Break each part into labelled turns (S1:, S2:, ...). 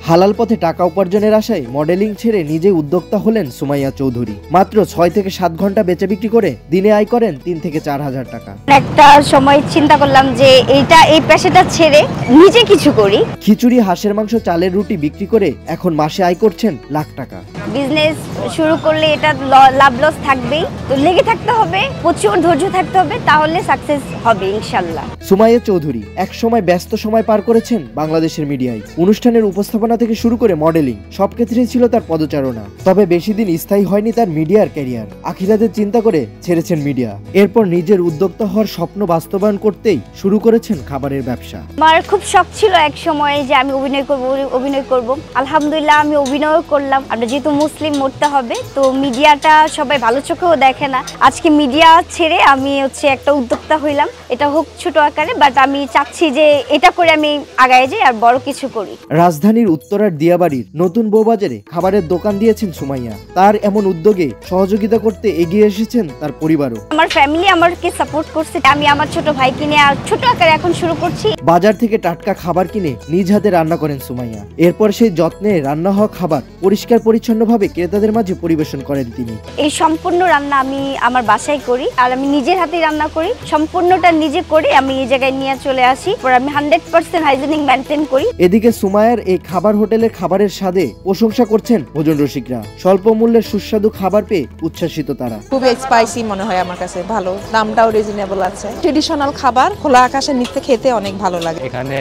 S1: হালাল পথে টাকা উপার্জনের আশায় মডেলিং ছেড়ে নিজে উদ্যোক্তা হলেন সুমাইয়া চৌধুরী। মাত্র 6 থেকে 7 ঘন্টা বেচা বিক্রি করে দিনে আয় করেন 3 থেকে 4 হাজার টাকা।
S2: একটা সময় চিন্তা করলাম যে এই পেশাটা ছেড়ে নিজে কিছু করি।
S1: খিচুড়ি, হাঁসের মাংস, চালের রুটি বিক্রি করে এখন মাসে আয় করছেন লাখ টাকা।
S2: বিজনেস শুরু করলে এটা লাভ লস থাকবেই, তো লেগে থাকতে হবে, প্রচুর ধৈর্য থাকতে হবে, তাহলে সাকসেস হবে ইনশাআল্লাহ।
S1: সুমাইয়া চৌধুরী এক সময় ব্যস্ত সময় পার করেছেন বাংলাদেশের মিডিয়ায়। অনুষ্ঠানের উপস্থাপনা থেকে শুরু করে মডেলিং সব ক্ষেত্রেই ছিল তার পদচারণা। তবে বেশি দিন স্থায়ী হয়নি তার মিডিয়ার ক্যারিয়ার। আখিরাতের চিন্তা করে ছেড়েছেন মিডিয়া। এরপর নিজের উদ্যোক্তা হওয়ার স্বপ্ন বাস্তবায়ন করতেই শুরু করেছেন খাবারের ব্যবসা।
S2: আমার খুব শখ ছিল এক সময় যে আমি অভিনয় করব। আলহামদুলিল্লাহ আমি অভিনয় করলাম। আমরা যেহেতু মুসলিম, মরতে হবে, তো মিডিয়াটা সবাই ভালো চোখেও দেখে না। আজকে মিডিয়া ছেড়ে আমি একটা উদ্যোক্তা হইলাম। এটা হোক ছোট আকারে, বাট আমি চাচ্ছি যে এটা করে আমি আগায় যাই আর বড় কিছু করি।
S1: রাজধানীর উত্তরার দিয়াবাড়ির নতুন বউবাজারে খাবারের দোকান দিয়েছেন সুমাইয়া। তার এমন উদ্যোগে সহযোগিতা করতে এগিয়ে এসেছেন তার পরিবারও।
S2: আমার ফ্যামিলি আমাকে সাপোর্ট করছে। আমি আমার ছোট ভাইকে নিয়ে আর ছোট আকারে এখন শুরু করছি।
S1: বাজার থেকে টাটকা খাবার কিনে নিজ হাতে রান্না করেন সুমাইয়া। এরপর সেই যত্নে রান্না হওয়া খাবার পরিষ্কার পরিচ্ছন্নভাবে ক্রেতাদের মাঝে পরিবেশন করেন তিনি।
S2: এই সম্পূর্ণ রান্না আমি আমার বাসায় করি, আর আমি নিজের হাতে রান্না করি। সম্পূর্ণটা নিজে করে আমি এই জায়গায় নিয়ে চলে আসি। আমি 100% হাইজিনিক মেইনটেইন করি।
S1: এদিকে সুমাইয়ার এই খাবার হোটেলের খাবারের স্বাদে প্রশংসা করছেন ভোজন রসিকরা। স্বল্প মূল্যের সুস্বাদু খাবার পেয়ে উচ্ছ্বাসিত তারা।
S3: খুব স্পাইসি মনে হয় আমার কাছে, ভালো, দামটাও রিজনেবল আছে। ট্রেডিশনাল খাবার খোলা আকাশের নিচে খেতে অনেক ভালো লাগে।
S4: এখানে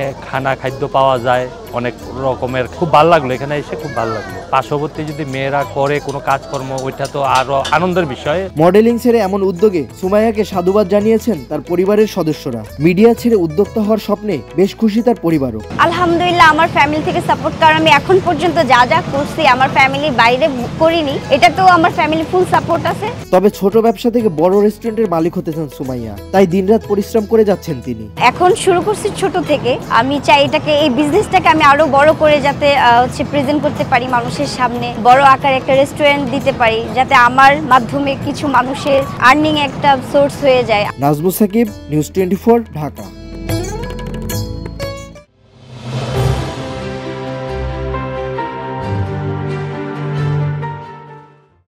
S4: খাদ্য পাওয়া যায় অনেক রকমের, খুব ভালো লাগলো। এখানে এসে খুব ভালো লাগলো। পার্শ্ববর্তী যদি মেয়েরা করে কোনো কাজকর্ম, ওইটা তো আরো আনন্দের বিষয়।
S1: মডেলিং ছেড়ে এমন উদ্যোগে সুমাইয়াকে সাধুবাদ জানিয়েছেন তার পরিবারের সদস্যরা। মিডিয়া ছেড়ে উদ্যোক্তা হওয়ার স্বপ্নে বেশ খুশি তার পরিবারও।
S2: আলহামদুলিল্লাহ আমার ফ্যামিলি থেকে সাপোর্ট, কারণ আমি এখন পর্যন্ত যা করছি আমার ফ্যামিলির বাইরে করিনি। এটা তো আমার ফ্যামিলি ফুল সাপোর্ট আছে।
S1: তবে ছোট ব্যবসা থেকে বড় রেস্টুরেন্টের মালিক হতে চান সুমাইয়া, তাই দিনরাত পরিশ্রম করে যাচ্ছেন তিনি।
S2: এখন শুরু করছি ছোট থেকে। আমি চাই এই বিজনেসটাকে আমি আরো বড় করে যাতে প্রেজেন্ট করতে পারি মানুষের সামনে, বড় আকারে একটা রেস্টুরেন্ট দিতে পারি, যাতে আমার মাধ্যমে কিছু মানুষের আর্নিং একটা সোর্স হয়ে যায়।
S1: নাজমুস সাকিব, নিউজ 24, ঢাকা।